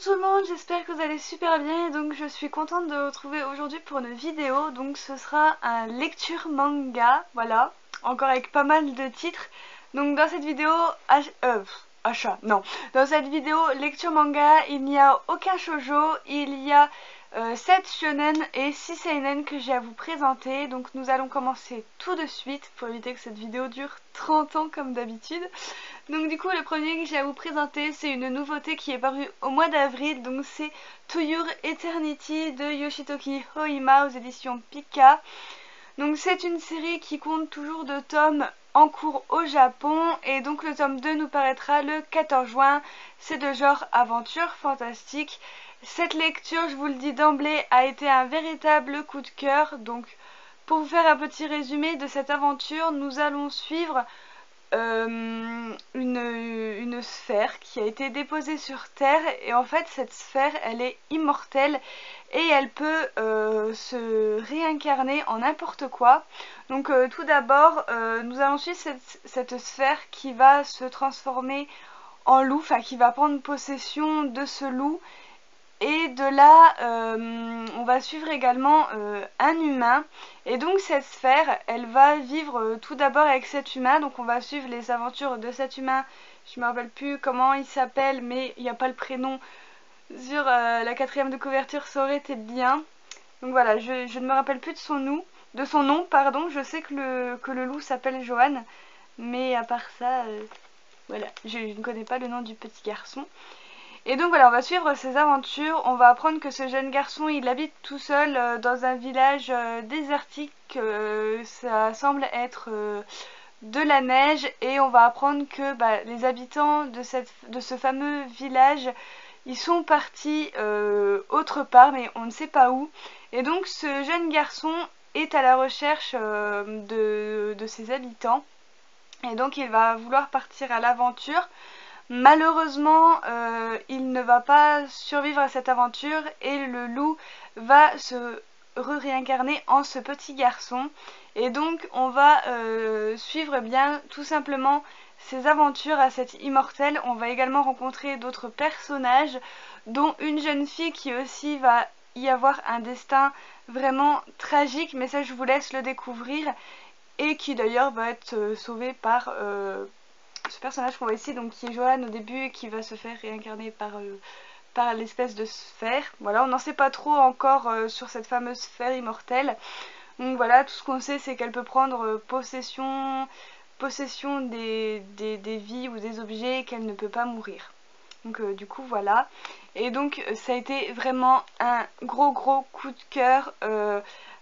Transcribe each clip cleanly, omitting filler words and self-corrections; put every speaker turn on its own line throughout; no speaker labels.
tout le monde, j'espère que vous allez super bien et donc je suis contente de vous retrouver aujourd'hui pour une vidéo. Donc ce sera un lecture manga, voilà, encore avec pas mal de titres. Donc dans cette vidéo, dans cette vidéo lecture manga, il n'y a aucun shoujo, il y a 7 shonen et 6 seinen que j'ai à vous présenter. Donc nous allons commencer tout de suite pour éviter que cette vidéo dure 30 ans comme d'habitude. Donc du coup le premier que j'ai à vous présenter, c'est une nouveauté qui est parue au mois d'avril. Donc c'est To Your Eternity de Yoshitoki Ohima aux éditions Pika. Donc c'est une série qui compte toujours 2 tomes en cours au Japon et donc le tome 2 nous paraîtra le 14 juin. C'est de genre aventure fantastique. Cette lecture, je vous le dis d'emblée, a été un véritable coup de cœur. Donc pour vous faire un petit résumé de cette aventure, nous allons suivre une sphère qui a été déposée sur Terre et en fait cette sphère elle est immortelle et elle peut se réincarner en n'importe quoi. Donc tout d'abord nous allons suivre cette sphère qui va se transformer en loup, enfin qui va prendre possession de ce loup. Et de là, on va suivre également un humain. Et donc cette sphère, elle va vivre tout d'abord avec cet humain. Donc on va suivre les aventures de cet humain. Je ne me rappelle plus comment il s'appelle, mais il n'y a pas le prénom. Sur la 4e de couverture, ça aurait été bien. Donc voilà, je ne me rappelle plus de son nom. Pardon. Je sais que le loup s'appelle Johan. Mais à part ça, voilà, je ne connais pas le nom du petit garçon. Et donc voilà, on va suivre ses aventures, on va apprendre que ce jeune garçon il habite tout seul dans un village désertique, ça semble être de la neige et on va apprendre que les habitants de ce fameux village ils sont partis autre part mais on ne sait pas où. Et donc ce jeune garçon est à la recherche de ses habitants et donc il va vouloir partir à l'aventure. Malheureusement, il ne va pas survivre à cette aventure et le loup va se réincarner en ce petit garçon. Et donc on va suivre bien tout simplement ses aventures à cette immortelle. On va également rencontrer d'autres personnages, dont une jeune fille qui aussi va y avoir un destin vraiment tragique, mais ça je vous laisse le découvrir, et qui d'ailleurs va être sauvée par ce personnage qu'on voit ici, donc qui est Johan au début et qui va se faire réincarner par l'espèce de sphère. Voilà, on n'en sait pas trop encore sur cette fameuse sphère immortelle. Donc voilà, tout ce qu'on sait c'est qu'elle peut prendre possession des vies ou des objets et qu'elle ne peut pas mourir. Donc du coup voilà. Et donc ça a été vraiment un gros coup de cœur.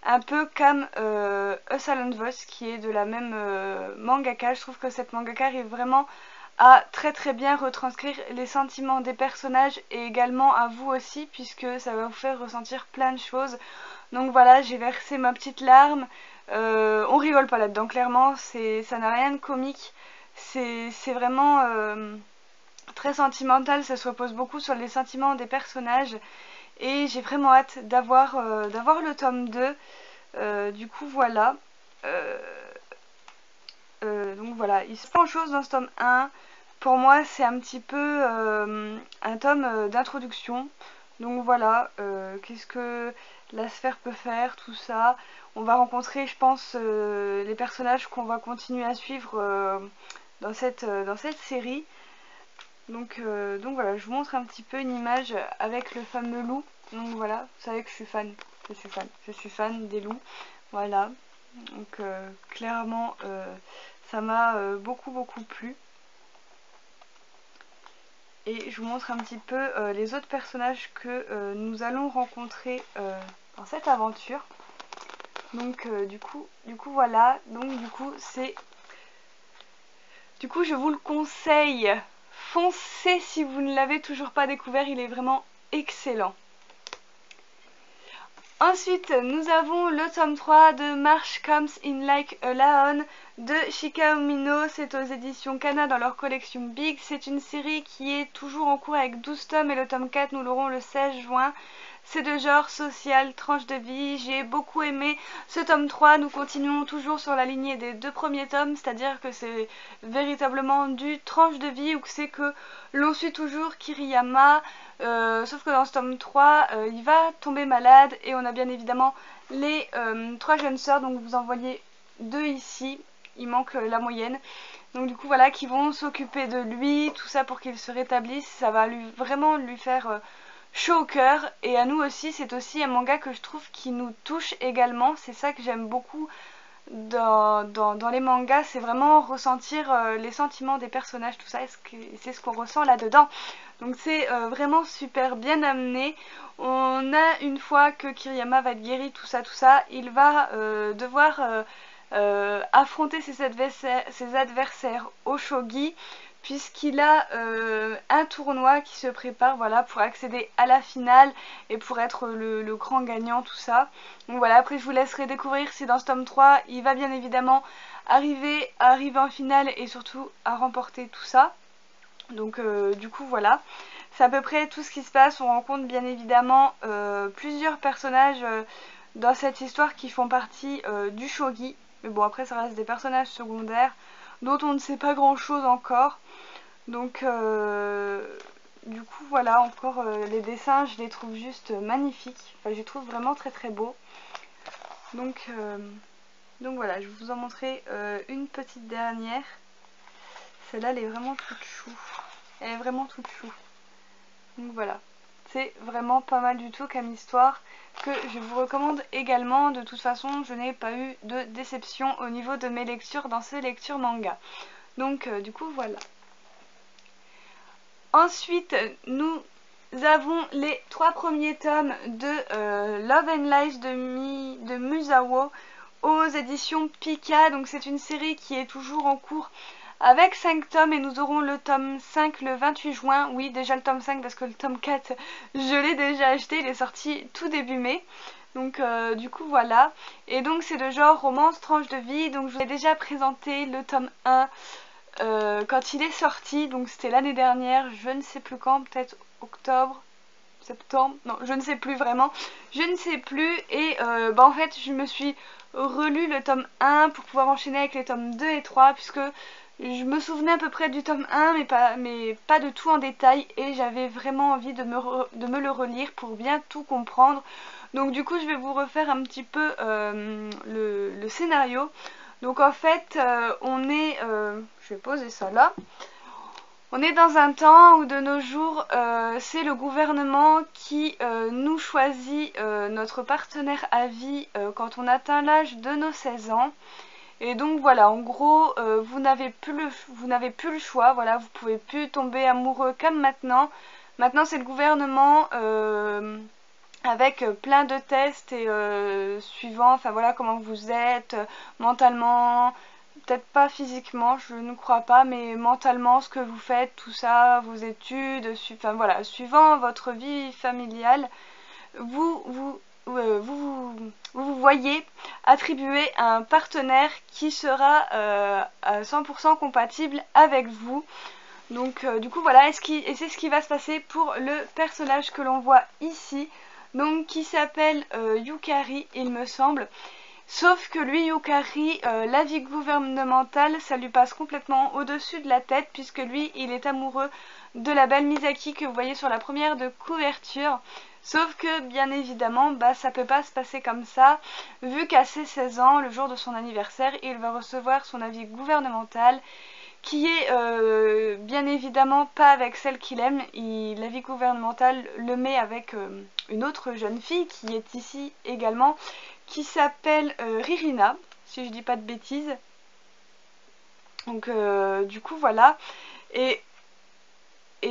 Un peu comme A Silent Voice qui est de la même mangaka. Je trouve que cette mangaka arrive vraiment à très bien retranscrire les sentiments des personnages et également à vous aussi, puisque ça va vous faire ressentir plein de choses. Donc voilà, j'ai versé ma petite larme. On rigole pas là-dedans, clairement, ça n'a rien de comique. C'est vraiment très sentimental, ça se repose beaucoup sur les sentiments des personnages. Et j'ai vraiment hâte d'avoir le tome 2. Du coup voilà. Donc voilà, il se passe pas grand chose dans ce tome 1. Pour moi c'est un petit peu un tome d'introduction. Donc voilà, qu'est-ce que la sphère peut faire, tout ça. On va rencontrer je pense les personnages qu'on va continuer à suivre dans cette série. Donc voilà, je vous montre un petit peu une image avec le fameux loup. Donc voilà, vous savez que je suis fan des loups. Voilà, donc clairement ça m'a beaucoup plu. Et je vous montre un petit peu les autres personnages que nous allons rencontrer dans cette aventure. Donc du coup voilà, donc du coup je vous le conseille. Foncez si vous ne l'avez toujours pas découvert, il est vraiment excellent. Ensuite, nous avons le tome 3 de March Comes in Like a Lion de Shika Umino. C'est aux éditions Kana dans leur collection Big. C'est une série qui est toujours en cours avec 12 tomes et le tome 4 nous l'aurons le 16 juin. c'est de genre social, tranche de vie. J'ai beaucoup aimé ce tome 3, nous continuons toujours sur la lignée des 2 premiers tomes, c'est-à-dire que c'est véritablement du tranche de vie où c'est que l'on suit toujours Kiriyama, sauf que dans ce tome 3, il va tomber malade et on a bien évidemment les 3 jeunes sœurs, donc vous en voyez 2 ici, il manque la moyenne. Donc du coup voilà, qui vont s'occuper de lui, tout ça pour qu'il se rétablisse, ça va vraiment lui faire chaud au cœur. Et à nous aussi, c'est aussi un manga que je trouve qui nous touche également, c'est ça que j'aime beaucoup dans les mangas, c'est vraiment ressentir les sentiments des personnages, tout ça, c'est ce qu'on ressent là-dedans. Donc c'est vraiment super bien amené. On a, une fois que Kiriyama va être guéri, tout ça, il va devoir affronter ses adversaires au shogi, puisqu'il a un tournoi qui se prépare, voilà, pour accéder à la finale et pour être le grand gagnant, tout ça. Donc voilà, après je vous laisserai découvrir si dans ce tome 3 il va bien évidemment arriver en finale et surtout à remporter tout ça. Donc du coup voilà, c'est à peu près tout ce qui se passe. On rencontre bien évidemment plusieurs personnages dans cette histoire qui font partie du shogi. Mais bon, après ça reste des personnages secondaires dont on ne sait pas grand chose encore. Donc du coup voilà, encore les dessins, je les trouve juste magnifiques. Enfin, je les trouve vraiment très très beaux. Donc voilà, je vais vous en montrer une petite dernière. Celle-là, elle est vraiment toute chou. Elle est vraiment toute chou. Donc voilà, c'est vraiment pas mal du tout comme histoire que je vous recommande également. De toute façon, je n'ai pas eu de déception au niveau de mes lectures dans ces lectures manga. Donc du coup voilà. Ensuite, nous avons les 3 premiers tomes de Love and Life de Musawa aux éditions Pika. Donc c'est une série qui est toujours en cours avec 5 tomes et nous aurons le tome 5 le 28 juin. Oui, déjà le tome 5 parce que le tome 4 je l'ai déjà acheté, il est sorti tout début mai. Donc du coup voilà. Et donc c'est de genre romance tranche de vie. Donc je vous ai déjà présenté le tome 1 quand il est sorti, donc c'était l'année dernière, je ne sais plus quand, peut-être octobre, septembre, non je ne sais plus vraiment, je ne sais plus. Et en fait je me suis relu le tome 1 pour pouvoir enchaîner avec les tomes 2 et 3 puisque je me souvenais à peu près du tome 1 mais pas de tout en détail et j'avais vraiment envie de me le relire pour bien tout comprendre. Donc du coup je vais vous refaire un petit peu le scénario. Donc en fait on est, je vais poser ça là. On est dans un temps où de nos jours, c'est le gouvernement qui nous choisit notre partenaire à vie quand on atteint l'âge de nos 16 ans. Et donc voilà, en gros, vous n'avez plus le choix, voilà, vous pouvez plus tomber amoureux comme maintenant. Maintenant c'est le gouvernement avec plein de tests et suivant, enfin voilà comment vous êtes mentalement. Peut-être pas physiquement, je ne crois pas, mais mentalement, ce que vous faites, tout ça, vos études, enfin voilà, suivant votre vie familiale, vous voyez attribuer un partenaire qui sera à 100% compatible avec vous. Donc du coup voilà, et c'est ce qui va se passer pour le personnage que l'on voit ici, donc qui s'appelle Yukari, il me semble. Sauf que lui, Yukari, la vie gouvernementale, ça lui passe complètement au-dessus de la tête, puisque lui, il est amoureux de la belle Misaki que vous voyez sur la première de couverture. Sauf que, bien évidemment, ça peut pas se passer comme ça, vu qu'à ses 16 ans, le jour de son anniversaire, il va recevoir son avis gouvernemental, qui est bien évidemment pas avec celle qu'il aime. L'avis gouvernemental le met avec une autre jeune fille, qui est ici également, qui s'appelle Ririna, si je dis pas de bêtises. Donc du coup voilà, et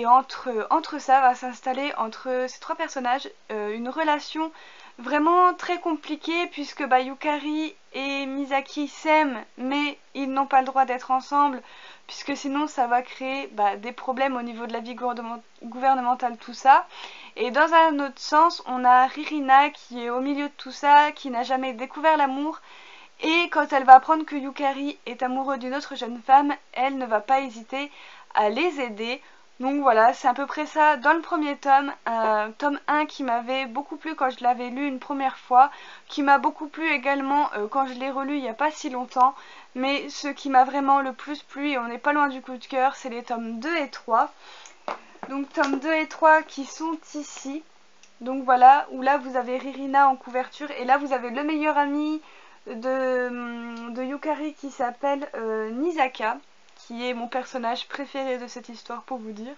entre ça va s'installer entre ces 3 personnages une relation vraiment très compliquée, puisque Yukari et Misaki s'aiment mais ils n'ont pas le droit d'être ensemble, puisque sinon ça va créer des problèmes au niveau de la vie gouvernementale, tout ça. Et dans un autre sens, on a Ririna qui est au milieu de tout ça, qui n'a jamais découvert l'amour, et quand elle va apprendre que Yukari est amoureux d'une autre jeune femme, elle ne va pas hésiter à les aider Donc voilà, c'est à peu près ça dans le premier tome, tome 1 qui m'avait beaucoup plu quand je l'avais lu une première fois, qui m'a beaucoup plu également quand je l'ai relu il n'y a pas si longtemps, mais ce qui m'a vraiment le plus plu, et on n'est pas loin du coup de cœur, c'est les tomes 2 et 3. Donc tomes 2 et 3 qui sont ici, donc voilà, où là vous avez Ririna en couverture, et là vous avez le meilleur ami de Yukari qui s'appelle Nisaka, qui est mon personnage préféré de cette histoire pour vous dire.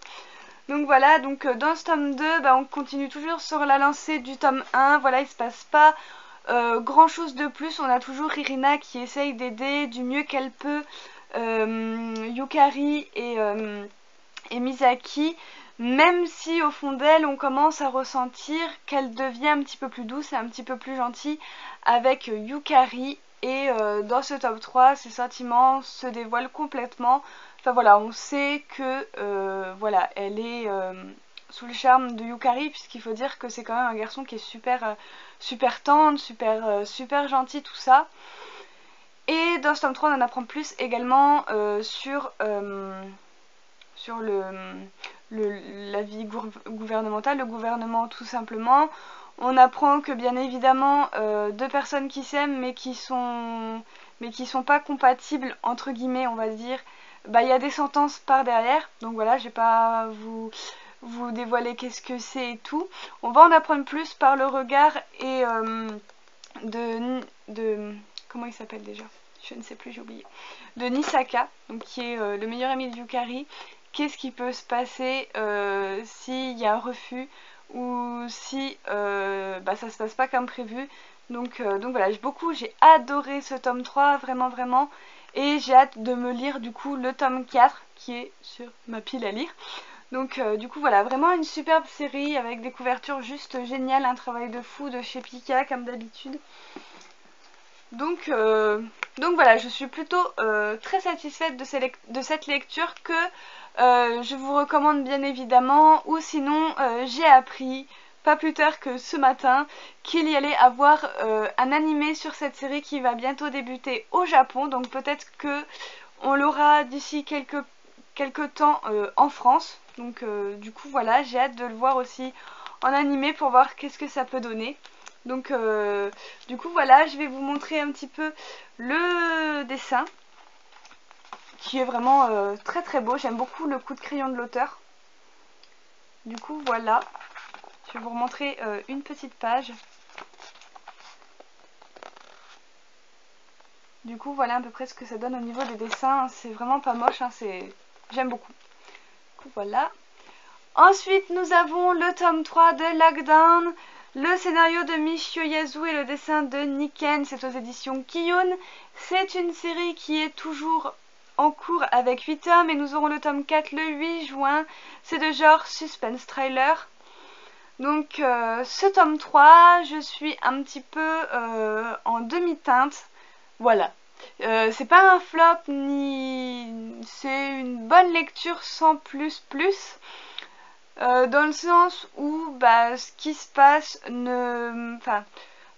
Donc voilà, donc dans ce tome 2, bah, on continue toujours sur la lancée du tome 1, voilà, il se passe pas grand chose de plus, on a toujours Ririna qui essaye d'aider du mieux qu'elle peut Yukari et Misaki, même si au fond d'elle on commence à ressentir qu'elle devient un petit peu plus douce et un petit peu plus gentille avec Yukari. Et dans ce top 3, ses sentiments se dévoilent complètement. Enfin voilà, on sait que voilà, elle est sous le charme de Yukari, puisqu'il faut dire que c'est quand même un garçon qui est super tendre, super gentil, tout ça. Et dans ce tome 3, on en apprend plus également sur la vie gouvernementale, le gouvernement tout simplement. On apprend que bien évidemment deux personnes qui s'aiment mais qui sont pas compatibles entre guillemets, on va dire, bah il y a des sentences par derrière. Donc voilà, je vais pas vous dévoiler qu'est-ce que c'est et tout. On va en apprendre plus par le regard et de comment il s'appelle déjà, je ne sais plus, j'ai oublié, de Nisaka, donc qui est le meilleur ami de Yukari. Qu'est-ce qui peut se passer s'il y a un refus ou si bah, ça se passe pas comme prévu. Donc voilà, j'ai adoré ce tome 3, vraiment, et j'ai hâte de me lire du coup le tome 4 qui est sur ma pile à lire. Donc du coup voilà, vraiment une superbe série avec des couvertures juste géniales, un travail de fou de chez Pika comme d'habitude. Donc voilà, je suis plutôt très satisfaite de cette lecture que je vous recommande bien évidemment. Ou sinon j'ai appris pas plus tard que ce matin qu'il y allait avoir un animé sur cette série qui va bientôt débuter au Japon. Donc peut-être que on l'aura d'ici quelques temps en France. Donc du coup voilà, j'ai hâte de le voir aussi en animé pour voir qu'est-ce que ça peut donner. Donc du coup voilà, je vais vous montrer un petit peu le dessin qui est vraiment très beau. J'aime beaucoup le coup de crayon de l'auteur. Du coup voilà, je vais vous remontrer une petite page. Du coup voilà à peu près ce que ça donne au niveau des dessins. C'est vraiment pas moche, hein, j'aime beaucoup. Du coup voilà. Ensuite nous avons le tome 3 de Lockdown. Le scénario de Michio Yasu et le dessin de Niken, c'est aux éditions Kiyun. C'est une série qui est toujours en cours avec 8 tomes et nous aurons le tome 4 le 8 juin. C'est de genre suspense trailer. Donc ce tome 3, je suis un petit peu en demi-teinte. Voilà. C'est pas un flop ni... c'est une bonne lecture sans plus. Dans le sens où bah, ce qui se passe ne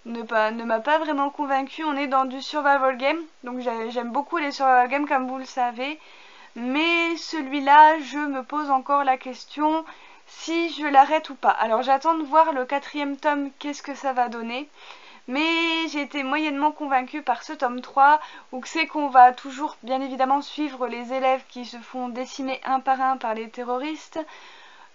m'a pas vraiment convaincu. On est dans du survival game, donc j'aime beaucoup les survival games comme vous le savez, mais celui-là je me pose encore la question si je l'arrête ou pas. Alors j'attends de voir le 4e tome, qu'est-ce que ça va donner, mais j'ai été moyennement convaincue par ce tome 3 où c'est qu'on va toujours bien évidemment suivre les élèves qui se font décimer un par un par les terroristes.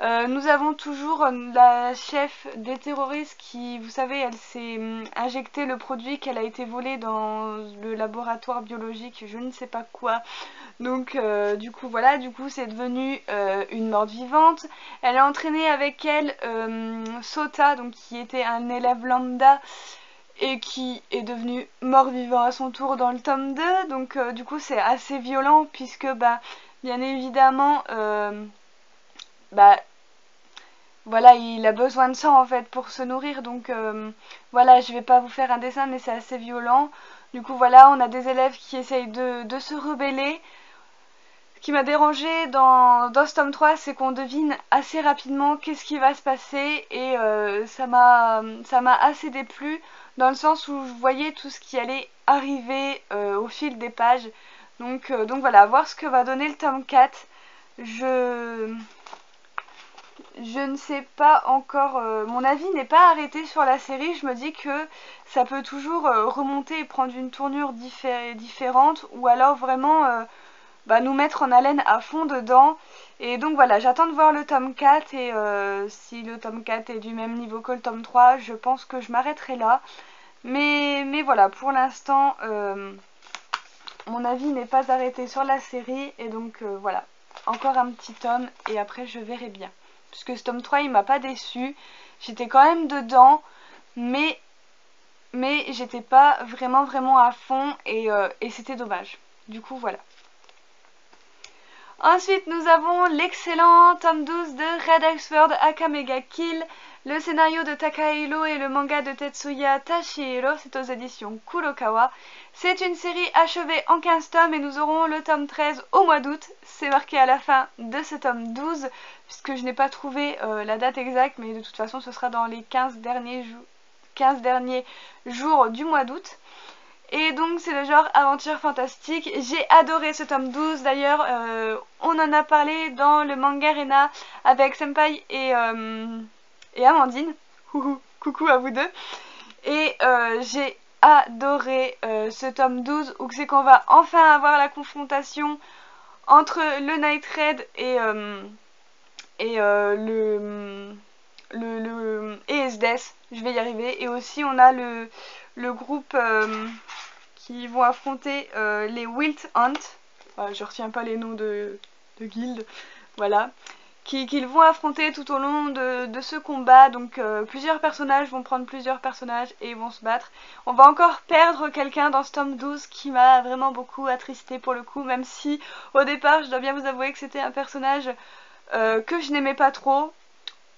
Nous avons toujours la chef des terroristes qui, vous savez, elle s'est injecté le produit qu'elle a été volé dans le laboratoire biologique, je ne sais pas quoi. Donc du coup voilà, c'est devenu une morte vivante. Elle a entraîné avec elle Sota, donc qui était un élève lambda et qui est devenu mort-vivant à son tour dans le tome 2. Donc du coup c'est assez violent puisque bah bien évidemment bah voilà, il a besoin de sang en fait pour se nourrir, donc voilà, je vais pas vous faire un dessin mais c'est assez violent. Du coup voilà, on a des élèves qui essayent de se rebeller. Ce qui m'a dérangé dans ce tome 3, c'est qu'on devine assez rapidement qu'est-ce qui va se passer, et ça m'a assez déplu dans le sens où je voyais tout ce qui allait arriver au fil des pages. Donc voilà, voir ce que va donner le tome 4. je ne sais pas encore, mon avis n'est pas arrêté sur la série. Je me dis que ça peut toujours remonter et prendre une tournure différente, ou alors vraiment nous mettre en haleine à fond dedans. Et donc voilà, j'attends de voir le tome 4 et si le tome 4 est du même niveau que le tome 3, je pense que je m'arrêterai là. Mais voilà, pour l'instant, mon avis n'est pas arrêté sur la série et donc voilà, encore un petit tome et après je verrai bien. Puisque ce tome 3 il m'a pas déçu, j'étais quand même dedans, mais j'étais pas vraiment à fond et c'était dommage. Du coup voilà. Ensuite, nous avons l'excellent tome 12 de Red Ice World Akamega Kill, le scénario de Takahiro et le manga de Tetsuya Tashihiro, c'est aux éditions Kurokawa. C'est une série achevée en 15 tomes et nous aurons le tome 13 au mois d'août, c'est marqué à la fin de ce tome 12, puisque je n'ai pas trouvé la date exacte, mais de toute façon ce sera dans les 15 derniers jours du mois d'août. Et donc c'est le genre aventure fantastique. J'ai adoré ce tome 12 d'ailleurs, on en a parlé dans le Mangarena avec Senpai et Amandine. Coucou à vous deux. Et j'ai adoré ce tome 12 où c'est qu'on va enfin avoir la confrontation entre le Night Raid et Esdes. Je vais y arriver. Et aussi on a le groupe qui vont affronter les Wild Hunt, je retiens pas les noms de guildes, voilà, qu'ils vont affronter tout au long de ce combat. Donc plusieurs personnages vont prendre plusieurs personnages et vont se battre. On va encore perdre quelqu'un dans ce tome 12 qui m'a vraiment beaucoup attristé pour le coup, même si au départ je dois bien vous avouer que c'était un personnage que je n'aimais pas trop.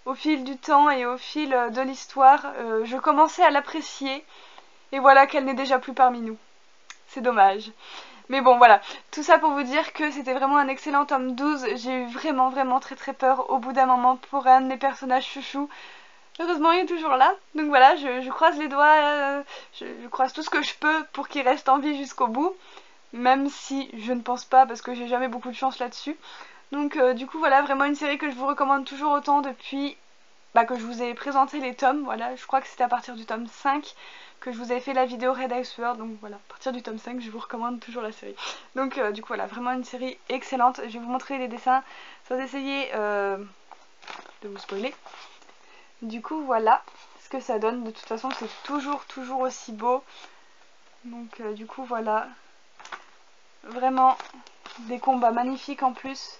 Au fil du temps et au fil de l'histoire, je commençais à l'apprécier et voilà qu'elle n'est déjà plus parmi nous. C'est dommage. Mais bon voilà, tout ça pour vous dire que c'était vraiment un excellent tome 12. J'ai eu vraiment très peur au bout d'un moment pour un de mes personnages chouchous. Heureusement il est toujours là. Donc voilà, je croise les doigts, je croise tout ce que je peux pour qu'il reste en vie jusqu'au bout. Même si je ne pense pas parce que j'ai jamais beaucoup de chance là-dessus. Donc du coup voilà, vraiment une série que je vous recommande toujours autant depuis que je vous ai présenté les tomes. Voilà, je crois que c'était à partir du tome 5 que je vous avais fait la vidéo Red Ice World, donc voilà, à partir du tome 5 je vous recommande toujours la série. Donc du coup voilà, vraiment une série excellente. Je vais vous montrer les dessins sans essayer de vous spoiler. Du coup voilà ce que ça donne. De toute façon c'est toujours aussi beau. Donc du coup voilà, vraiment des combats magnifiques en plus.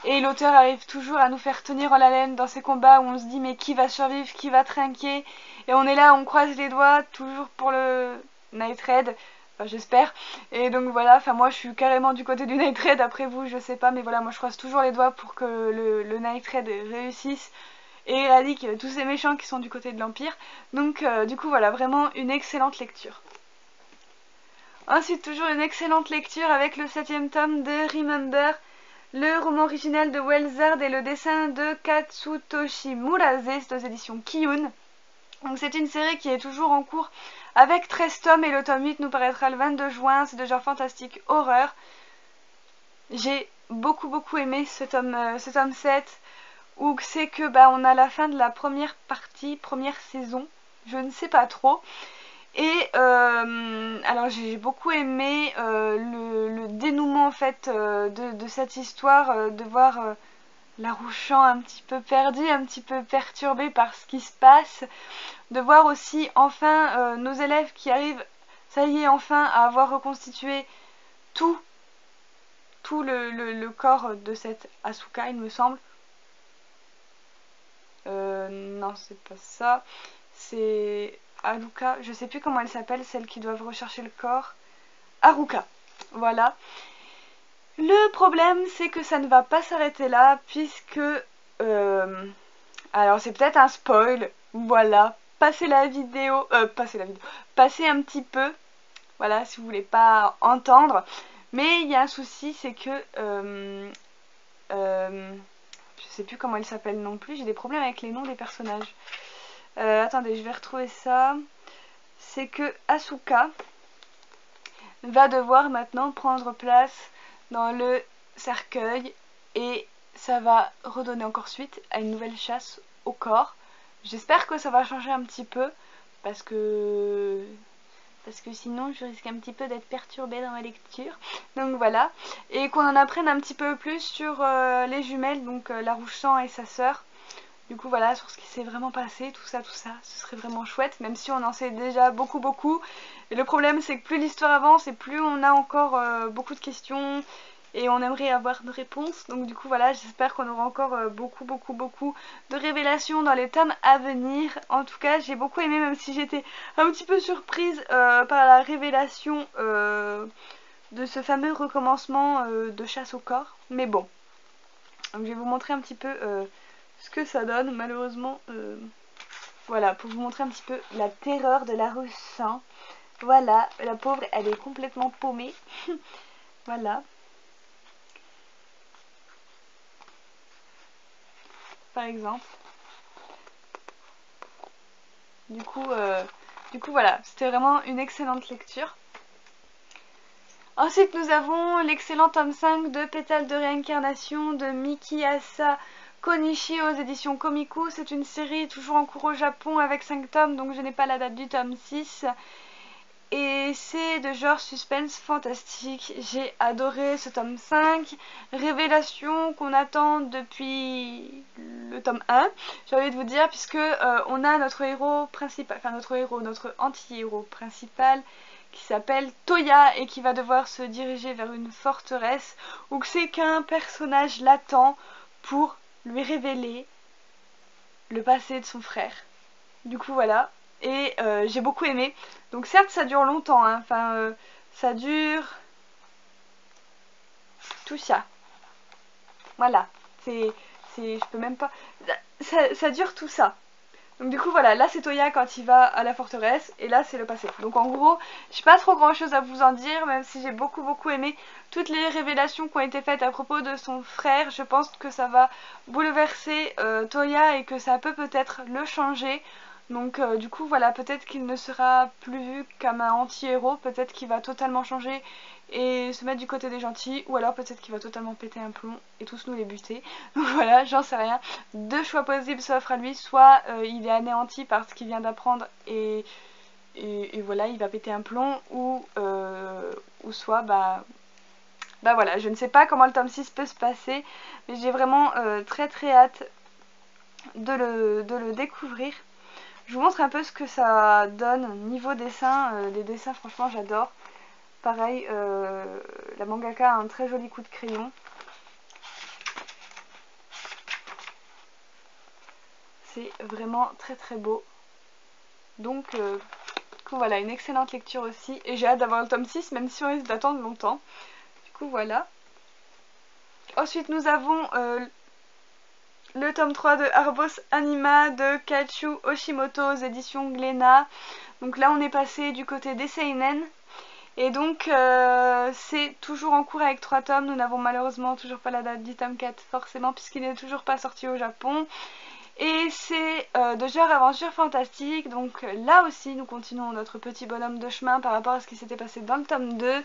Et l'auteur arrive toujours à nous faire tenir en haleine dans ces combats où on se dit mais qui va survivre, qui va trinquer. Et on est là, on croise les doigts, toujours pour le Night Raid, enfin, j'espère. Et donc voilà, enfin moi je suis carrément du côté du Night Raid, après vous je sais pas, mais voilà, moi je croise toujours les doigts pour que le Night Raid réussisse et éradique tous ces méchants qui sont du côté de l'Empire. Donc du coup voilà, vraiment une excellente lecture. Ensuite toujours une excellente lecture avec le 7e tome de Remember, le roman original de Wellsard et le dessin de Katsutoshi Murase, c'est aux éditions Kiyun. Donc c'est une série qui est toujours en cours avec 13 tomes et le tome 8 nous paraîtra le 22 juin, c'est de genre fantastique horreur. J'ai beaucoup aimé ce tome 7 où c'est que on a la fin de la première partie, première saison, je ne sais pas trop. Et alors j'ai beaucoup aimé le dénouement en fait de cette histoire, de voir Larouchan un petit peu perdu, un petit peu perturbé par ce qui se passe, de voir aussi enfin nos élèves qui arrivent, ça y est, enfin à avoir reconstitué tout le corps de cette Asuka, il me semble. Non, c'est pas ça, c'est Haruka, je sais plus comment elle s'appelle, celles qui doivent rechercher le corps. Haruka, voilà. Le problème c'est que ça ne va pas s'arrêter là puisque alors c'est peut-être un spoil, voilà, passez la vidéo, passez un petit peu, voilà, si vous voulez pas entendre. Mais il y a un souci, c'est que je sais plus comment elle s'appelle non plus, j'ai des problèmes avec les noms des personnages. Attendez, je vais retrouver ça. C'est que Asuka va devoir maintenant prendre place dans le cercueil et ça va redonner encore suite à une nouvelle chasse au corps. J'espère que ça va changer un petit peu parce que sinon je risque un petit peu d'être perturbée dans ma lecture. Donc voilà, et qu'on en apprenne un petit peu plus sur les jumelles, donc la rouge sang et sa sœur. Du coup voilà, sur ce qui s'est vraiment passé, tout ça, ce serait vraiment chouette, même si on en sait déjà beaucoup. Et le problème c'est que plus l'histoire avance et plus on a encore beaucoup de questions et on aimerait avoir de réponses. Donc du coup voilà, j'espère qu'on aura encore beaucoup de révélations dans les tomes à venir. En tout cas j'ai beaucoup aimé, même si j'étais un petit peu surprise par la révélation de ce fameux recommencement de chasse au corps. Mais bon, donc je vais vous montrer un petit peu ce que ça donne. Malheureusement voilà, pour vous montrer un petit peu la terreur de la rouge sang. Voilà, la pauvre elle est complètement paumée. Voilà, par exemple. Du coup voilà, c'était vraiment une excellente lecture. Ensuite nous avons l'excellent tome 5 de Pétales de réincarnation de Mikiasa Konishi aux éditions Komiku. C'est une série toujours en cours au Japon avec 5 tomes, donc je n'ai pas la date du tome 6. Et c'est de genre suspense fantastique. J'ai adoré ce tome 5. Révélation qu'on attend depuis le tome 1, j'ai envie de vous dire, puisque on a notre héros principal, enfin notre anti-héros principal qui s'appelle Toya et qui va devoir se diriger vers une forteresse où c'est qu'un personnage latent pour lui révéler le passé de son frère. Du coup voilà, et j'ai beaucoup aimé. Donc certes ça dure longtemps, hein. Enfin ça dure tout ça. Voilà, je peux même pas, ça dure tout ça. Donc du coup voilà, là c'est Toya quand il va à la forteresse et là c'est le passé. Donc en gros, j'ai pas trop grand chose à vous en dire, même si j'ai beaucoup aimé toutes les révélations qui ont été faites à propos de son frère. Je pense que ça va bouleverser Toya et que ça peut peut-être le changer. Donc du coup voilà, peut-être qu'il ne sera plus vu comme un anti-héros, peut-être qu'il va totalement changer et se mettre du côté des gentils, ou alors peut-être qu'il va totalement péter un plomb et tous nous les buter. Donc voilà, j'en sais rien. Deux choix possibles s'offrent à lui, soit il est anéanti par ce qu'il vient d'apprendre et voilà, il va péter un plomb, ou soit bah voilà, je ne sais pas comment le tome 6 peut se passer, mais j'ai vraiment très hâte de le découvrir. Je vous montre un peu ce que ça donne niveau dessin. Les dessins franchement j'adore. Pareil, la mangaka a un très joli coup de crayon. C'est vraiment très beau. Donc voilà, une excellente lecture aussi. Et j'ai hâte d'avoir le tome 6, même si on risque d'attendre longtemps. Du coup voilà. Ensuite nous avons le tome 3 de Arbos Anima de Kachu Oshimoto aux éditions Glénat. Donc là on est passé du côté des seinen. Et donc c'est toujours en cours avec 3 tomes. Nous n'avons malheureusement toujours pas la date du tome 4 forcément, puisqu'il n'est toujours pas sorti au Japon. Et c'est de genre aventure fantastique. Donc là aussi nous continuons notre petit bonhomme de chemin par rapport à ce qui s'était passé dans le tome 2.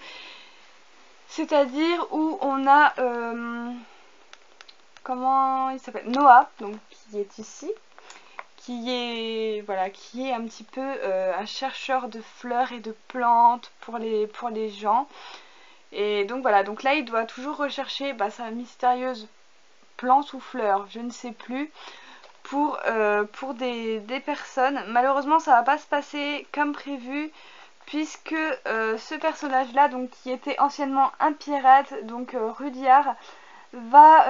C'est-à-dire où on a comment il s'appelle, Noah, donc qui est ici, qui est un petit peu un chercheur de fleurs et de plantes pour les gens. Et donc voilà, donc là il doit toujours rechercher sa mystérieuse plante ou fleur, je ne sais plus, pour des personnes. Malheureusement ça va pas se passer comme prévu, puisque ce personnage là, donc qui était anciennement un pirate, donc Rudyard, va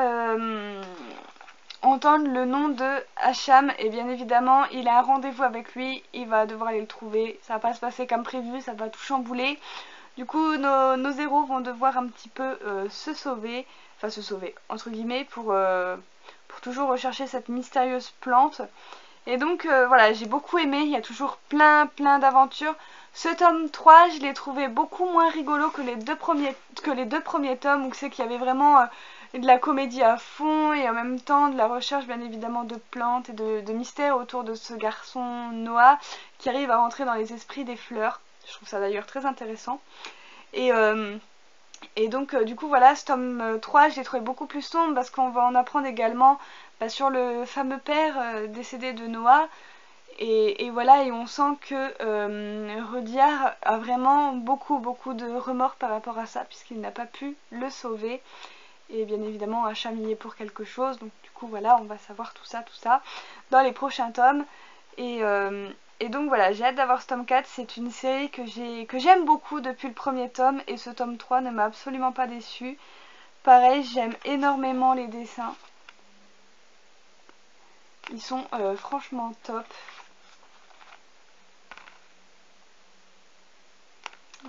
entendre le nom de Hacham, et bien évidemment il a un rendez-vous avec lui, il va devoir aller le trouver. Ça va pas se passer comme prévu, ça va tout chambouler. Du coup nos héros vont devoir un petit peu se sauver entre guillemets, pour toujours rechercher cette mystérieuse plante. Et donc voilà, j'ai beaucoup aimé, il y a toujours plein d'aventures. Ce tome 3, je l'ai trouvé beaucoup moins rigolo que les deux premiers tomes, où c'est qu'il y avait vraiment de la comédie à fond et en même temps de la recherche bien évidemment de plantes et de mystères autour de ce garçon Noah qui arrive à rentrer dans les esprits des fleurs. Je trouve ça d'ailleurs très intéressant. Et Et donc du coup voilà, ce tome 3 je l'ai trouvé beaucoup plus sombre parce qu'on va en apprendre également sur le fameux père décédé de Noah. Et voilà, et on sent que Rudyard a vraiment beaucoup de remords par rapport à ça, puisqu'il n'a pas pu le sauver. Et bien évidemment a chaminé pour quelque chose. Donc du coup voilà, on va savoir tout ça dans les prochains tomes. Et donc voilà, j'ai hâte d'avoir ce tome 4. C'est une série que j'aime beaucoup depuis le premier tome. Et ce tome 3 ne m'a absolument pas déçu. Pareil, j'aime énormément les dessins. Ils sont franchement top.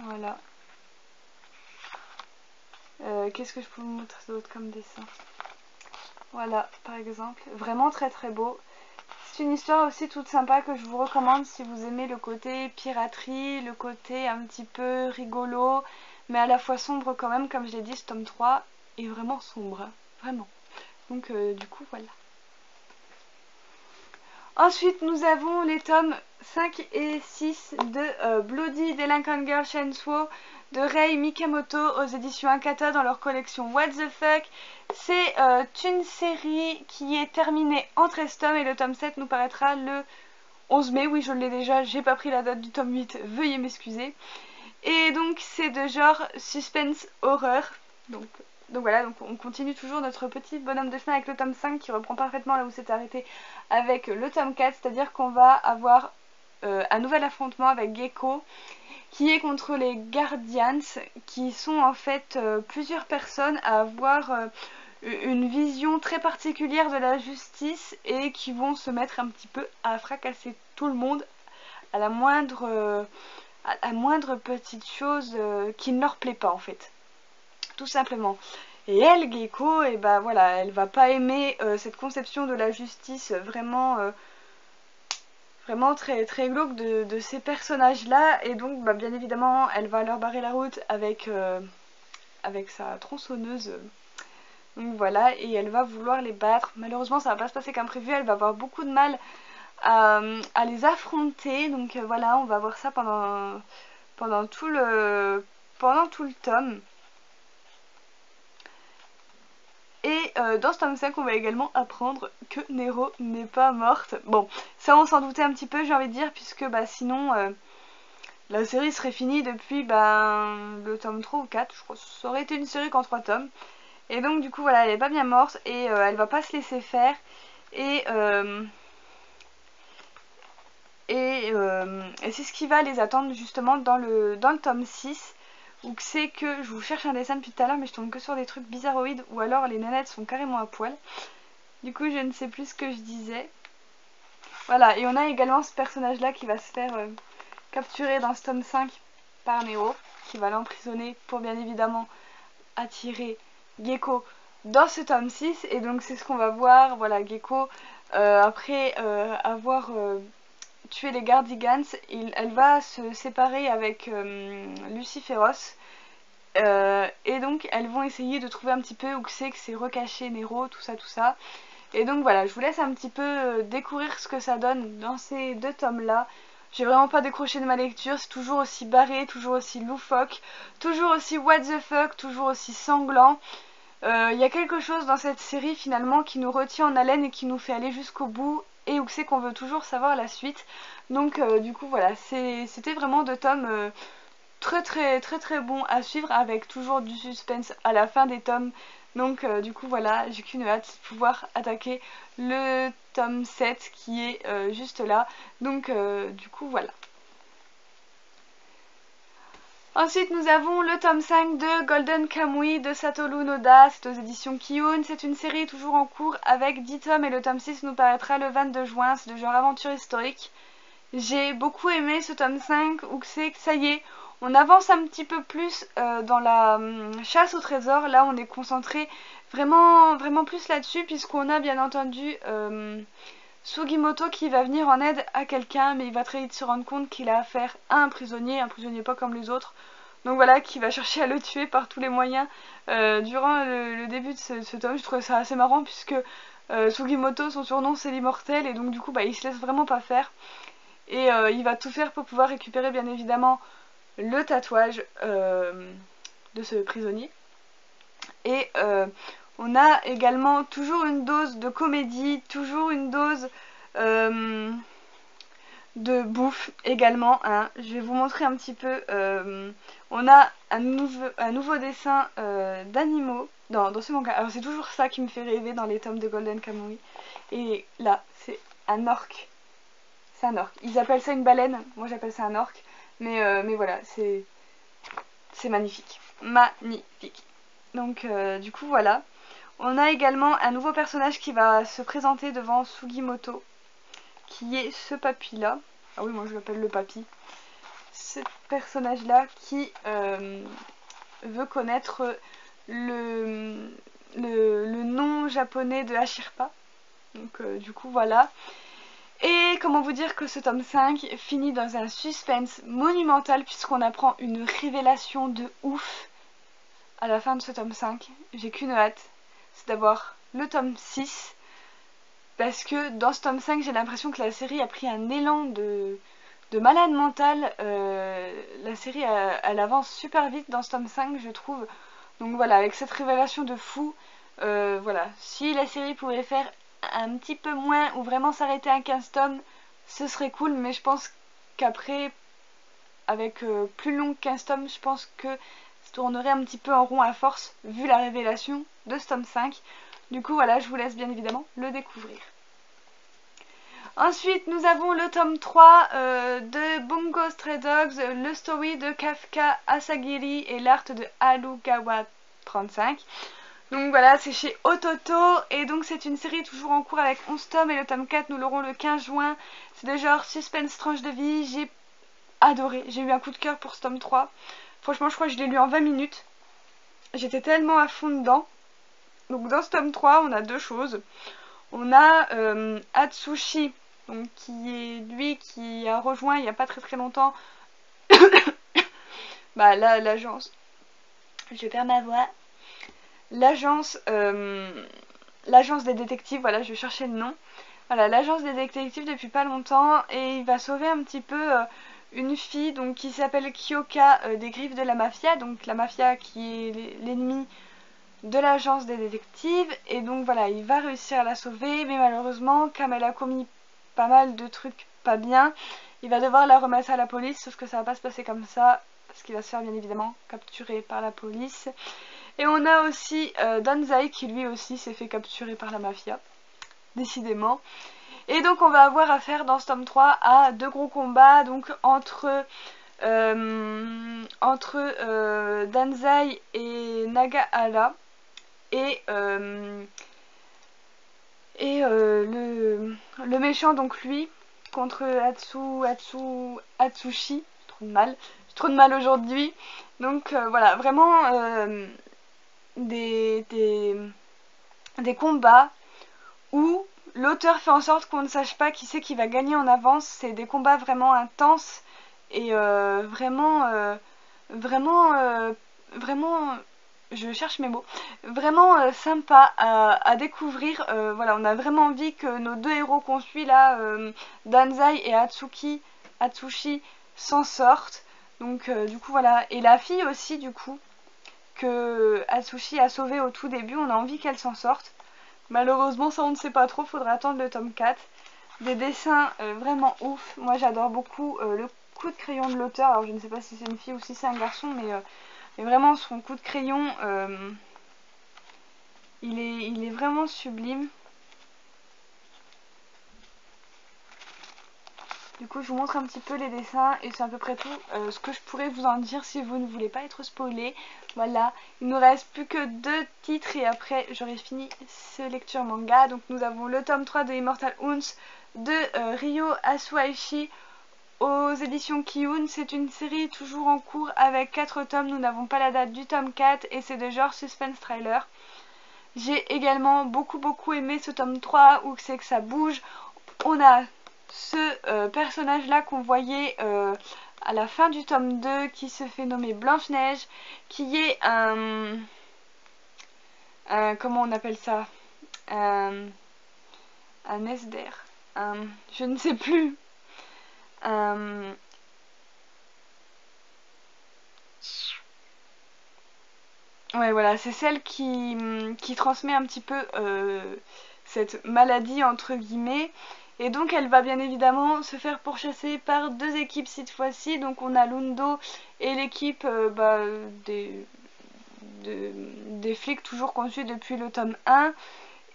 Voilà. Qu'est-ce que je peux vous montrer d'autre comme dessin? Voilà, par exemple. Vraiment très beau. C'est une histoire aussi toute sympa que je vous recommande si vous aimez le côté piraterie, le côté un petit peu rigolo, mais à la fois sombre quand même, comme je l'ai dit, ce tome 3 est vraiment sombre, vraiment. Donc du coup voilà. Ensuite nous avons les tomes 5 et 6 de Bloody Delinquent Girl Chainsaw de Rei Mikamoto aux éditions Akata dans leur collection What the Fuck. C'est une série qui est terminée en 13 tomes et le tome 7 nous paraîtra le 11 mai. Oui, je l'ai déjà, j'ai pas pris la date du tome 8, veuillez m'excuser. Et donc c'est de genre suspense horreur. Donc voilà, donc on continue toujours notre petit bonhomme de chemin avec le tome 5 qui reprend parfaitement là où c'est arrêté avec le tome 4, c'est-à-dire qu'on va avoir un nouvel affrontement avec Gecko qui est contre les Guardians, qui sont en fait plusieurs personnes à avoir une vision très particulière de la justice et qui vont se mettre un petit peu à fracasser tout le monde à la moindre petite chose qui ne leur plaît pas en fait, tout simplement. Et elle, Gecko, et bah voilà, elle va pas aimer cette conception de la justice vraiment très glauque de ces personnages là, et donc bah, bien évidemment elle va leur barrer la route avec sa tronçonneuse. Donc voilà, et elle va vouloir les battre. Malheureusement ça va pas se passer comme prévu, elle va avoir beaucoup de mal à les affronter. Donc voilà, on va voir ça pendant tout le tome. Et dans ce tome 5 on va également apprendre que Nero n'est pas morte. Bon, ça on s'en doutait un petit peu, j'ai envie de dire, puisque bah sinon la série serait finie depuis le tome 3 ou 4, je crois. Ça aurait été une série qu'en 3 tomes. Et donc du coup voilà, elle est pas bien morte et elle va pas se laisser faire. Et c'est ce qui va les attendre justement dans le tome 6. Ou c'est que je vous cherche un dessin depuis tout à l'heure, mais je tombe que sur des trucs bizarroïdes, ou alors les nanettes sont carrément à poil. Du coup je ne sais plus ce que je disais. Voilà, et on a également ce personnage là qui va se faire capturer dans ce tome 5 par Nero, qui va l'emprisonner pour bien évidemment attirer Gecko dans ce tome 6. Et donc c'est ce qu'on va voir. Voilà, Gecko après avoir tué les Guardians, elle va se séparer avec Luciferos. Et donc elles vont essayer de trouver un petit peu où c'est que c'est recaché Nero, tout ça. Et donc voilà, je vous laisse un petit peu découvrir ce que ça donne dans ces 2 tomes là. J'ai vraiment pas décroché de ma lecture, c'est toujours aussi barré, toujours aussi loufoque, toujours aussi what the fuck, toujours aussi sanglant. Il y a quelque chose dans cette série finalement qui nous retient en haleine et qui nous fait aller jusqu'au bout, et où c'est qu'on veut toujours savoir la suite. Donc du coup voilà, c'était vraiment 2 tomes très bons à suivre, avec toujours du suspense à la fin des tomes. Donc du coup voilà, j'ai qu'une hâte de pouvoir attaquer le tome 7 qui est juste là. Donc du coup voilà. Ensuite nous avons le tome 5 de Golden Kamuy de Satoru Noda, c'est aux éditions Kiyun. C'est une série toujours en cours avec 10 tomes et le tome 6 nous paraîtra le 22 juin, c'est de genre aventure historique. J'ai beaucoup aimé ce tome 5 où c'est que ça y est, on avance un petit peu plus dans la chasse au trésor. Là on est concentré vraiment plus là-dessus, puisqu'on a bien entendu Sugimoto qui va venir en aide à quelqu'un, mais il va très vite se rendre compte qu'il a affaire à un prisonnier pas comme les autres. Donc voilà, qui va chercher à le tuer par tous les moyens durant le début de ce tome. Je trouve ça assez marrant puisque Sugimoto, son surnom c'est l'immortel, et donc du coup il se laisse vraiment pas faire. Et il va tout faire pour pouvoir récupérer bien évidemment le tatouage de ce prisonnier. Et on a également toujours une dose de comédie, toujours une dose de bouffe également, hein. Je vais vous montrer un petit peu. On a un nouveau dessin d'animaux dans ce manga. Alors c'est toujours ça qui me fait rêver dans les tomes de Golden Kamuy. Et là, c'est un orque. C'est un orque. Ils appellent ça une baleine, moi j'appelle ça un orque. Mais voilà, c'est magnifique. Magnifique. Donc du coup voilà. On a également un nouveau personnage qui va se présenter devant Sugimoto, qui est ce papy là. Ah oui, moi je l'appelle le papy. Ce personnage là qui veut connaître le nom japonais de Hashirpa. Donc du coup voilà. Et comment vous dire que ce tome 5 finit dans un suspense monumental puisqu'on apprend une révélation de ouf à la fin de ce tome 5. J'ai qu'une hâte, c'est d'avoir le tome 6. Parce que dans ce tome 5, j'ai l'impression que la série a pris un élan de malade mental. La série, elle avance super vite dans ce tome 5, je trouve. Donc voilà, avec cette révélation de fou, voilà. Si la série pouvait faire un petit peu moins ou vraiment s'arrêter à 15 tomes, ce serait cool. Mais je pense qu'après, avec plus long que 15 tomes, je pense que ça tournerait un petit peu en rond à force, vu la révélation de ce tome 5. Du coup voilà, je vous laisse bien évidemment le découvrir. Ensuite nous avons le tome 3 de Bungo Stray Dogs, le story de Kafka Asagiri et l'art de Harugawa 35. Donc voilà, c'est chez Ototo et donc c'est une série toujours en cours avec 11 tomes et le tome 4 nous l'aurons le 15 juin. C'est de genre suspense tranche de vie, j'ai adoré, j'ai eu un coup de cœur pour ce tome 3. Franchement je crois que je l'ai lu en 20 minutes. J'étais tellement à fond dedans. Donc dans ce tome 3 on a deux choses. On a Atsushi, donc qui est lui qui a rejoint il n'y a pas très longtemps bah l'agence. Je perds ma voix. L'agence des détectives, voilà, je cherchais le nom. Voilà, l'agence des détectives depuis pas longtemps et il va sauver un petit peu une fille donc qui s'appelle Kyoka des griffes de la mafia, donc la mafia qui est l'ennemi de l'agence des détectives. Et donc voilà, il va réussir à la sauver, mais malheureusement, comme elle a commis pas mal de trucs pas bien, il va devoir la remettre à la police, sauf que ça va pas se passer comme ça, parce qu'il va se faire bien évidemment capturer par la police. Et on a aussi Danzai qui lui aussi s'est fait capturer par la mafia, décidément. Et donc on va avoir affaire dans ce tome 3 à deux gros combats, donc entre Danzai et Nagahara. Et le méchant, donc lui, contre Atsushi. J'ai trop de mal aujourd'hui. Donc voilà, vraiment des combats où l'auteur fait en sorte qu'on ne sache pas qui c'est qui va gagner en avance. C'est des combats vraiment intenses et vraiment, je cherche mes mots, vraiment sympa à découvrir. Voilà, on a vraiment envie que nos deux héros qu'on suit là, Danzai et Atsushi, s'en sortent. Donc du coup voilà, et la fille aussi du coup que Atsushi a sauvée au tout début, on a envie qu'elle s'en sorte. Malheureusement ça on ne sait pas trop, faudra attendre le tome 4. Des dessins vraiment ouf, moi j'adore beaucoup le coup de crayon de l'auteur. Alors je ne sais pas si c'est une fille ou si c'est un garçon, mais vraiment son coup de crayon il est vraiment sublime. Du coup je vous montre un petit peu les dessins et c'est à peu près tout ce que je pourrais vous en dire si vous ne voulez pas être spoilé. Voilà, il nous reste plus que 2 titres et après j'aurai fini ce lecture manga. Donc nous avons le tome 3 de Immortal Hunts de Ryo Asuaishi aux éditions Kiun. C'est une série toujours en cours avec 4 tomes, nous n'avons pas la date du tome 4 et c'est de genre suspense thriller. J'ai également beaucoup aimé ce tome 3 où c'est que ça bouge. On a ce personnage là qu'on voyait à la fin du tome 2 qui se fait nommer Blanche-Neige, qui est comment on appelle ça, un esder, je ne sais plus, Ouais, voilà, c'est celle qui transmet un petit peu cette maladie entre guillemets. Et donc elle va bien évidemment se faire pourchasser par deux équipes cette fois-ci. Donc on a Lundo et l'équipe des flics toujours qu'on suit depuis le tome 1.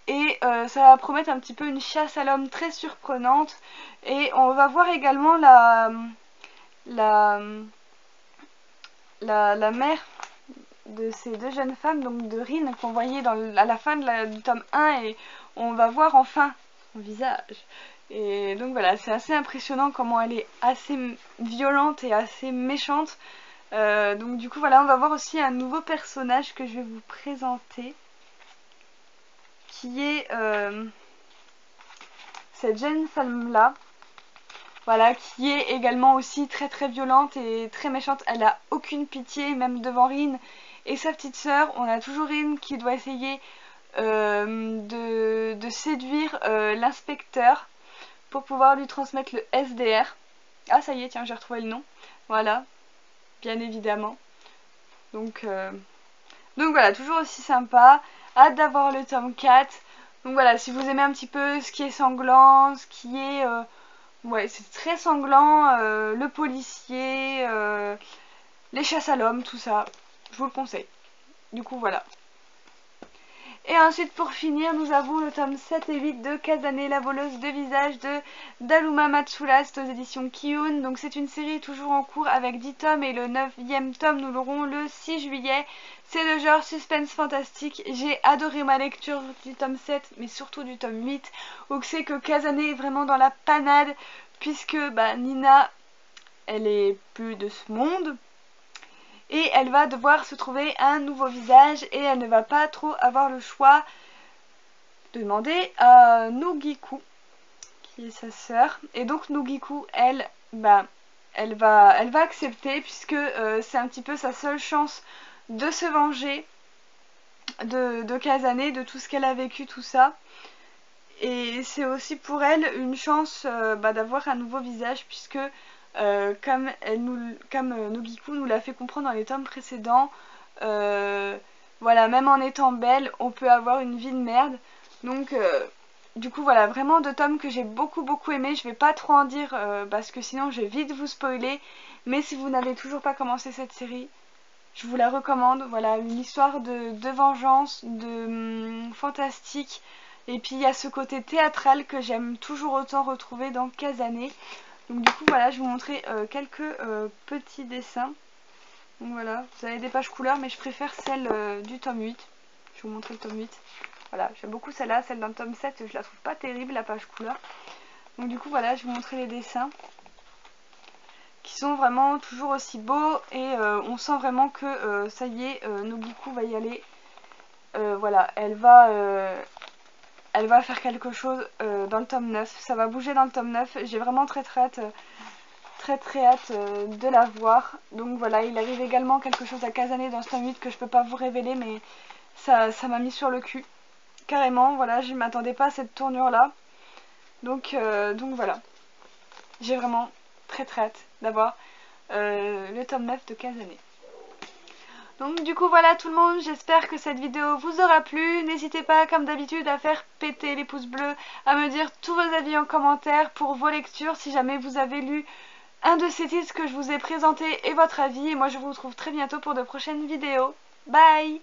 Et ça va promettre un petit peu une chasse à l'homme très surprenante. Et on va voir également la mère de ces deux jeunes femmes, donc de Rin, qu'on voyait à la fin du tome 1, et on va voir enfin son visage. Et donc voilà, c'est assez impressionnant comment elle est assez violente et assez méchante. Donc du coup voilà, on va voir aussi un nouveau personnage que je vais vous présenter, qui est cette jeune femme là, voilà, qui est également aussi très violente et très méchante. Elle a aucune pitié, même devant Rin et sa petite sœur. On a toujours Rin qui doit essayer de séduire l'inspecteur pour pouvoir lui transmettre le SDR. Ah ça y est, tiens, j'ai retrouvé le nom. Voilà, bien évidemment. Donc voilà, toujours aussi sympa. Hâte d'avoir le tome 4. Donc voilà, si vous aimez un petit peu ce qui est sanglant, ce qui est... ouais, c'est très sanglant, le policier, les chasses à l'homme, tout ça, je vous le conseille. Du coup, voilà. Et ensuite, pour finir, nous avons le tome 7 et 8 de Kazane, la voleuse de visage de Daruma Matsura, c'est aux éditions Kiyun. Donc c'est une série toujours en cours avec 10 tomes et le 9e tome, nous l'aurons le 6 juillet. C'est le genre suspense fantastique. J'ai adoré ma lecture du tome 7, mais surtout du tome 8, où c'est que Kazane est vraiment dans la panade, puisque Nina, elle est plus de ce monde. Et elle va devoir se trouver un nouveau visage et elle ne va pas trop avoir le choix de demander à Nogiku, qui est sa sœur. Et donc Nogiku, elle va accepter, puisque c'est un petit peu sa seule chance de se venger de Kazane, de tout ce qu'elle a vécu, tout ça. Et c'est aussi pour elle une chance d'avoir un nouveau visage, puisque comme Nogiku nous l'a fait comprendre dans les tomes précédents, voilà, même en étant belle, on peut avoir une vie de merde. Donc du coup voilà, vraiment deux tomes que j'ai beaucoup aimé. Je vais pas trop en dire parce que sinon je vais vite vous spoiler. Mais si vous n'avez toujours pas commencé cette série, je vous la recommande. Voilà, une histoire de vengeance, de fantastique. Et puis il y a ce côté théâtral que j'aime toujours autant retrouver dans Kazane. Donc du coup voilà, je vais vous montrer quelques petits dessins. Donc voilà, vous avez des pages couleurs, mais je préfère celle du tome 8. Je vais vous montrer le tome 8. Voilà, j'aime beaucoup celle-là, celle d'un tome 7, je la trouve pas terrible la page couleur. Donc du coup voilà, je vais vous montrer les dessins, qui sont vraiment toujours aussi beaux, et on sent vraiment que ça y est, Nogiku va y aller. Voilà, elle va faire quelque chose dans le tome 9, ça va bouger dans le tome 9, j'ai vraiment très hâte de la voir. Donc voilà, il arrive également quelque chose à Kazane dans ce tome 8 que je peux pas vous révéler, mais ça m'a mis sur le cul, carrément. Voilà, je m'attendais pas à cette tournure là. Donc voilà, j'ai vraiment très hâte d'avoir le tome 9 de Kazane. Donc du coup voilà tout le monde, j'espère que cette vidéo vous aura plu. N'hésitez pas comme d'habitude à faire péter les pouces bleus, à me dire tous vos avis en commentaire pour vos lectures, si jamais vous avez lu un de ces titres que je vous ai présenté et votre avis. Et moi je vous retrouve très bientôt pour de prochaines vidéos. Bye!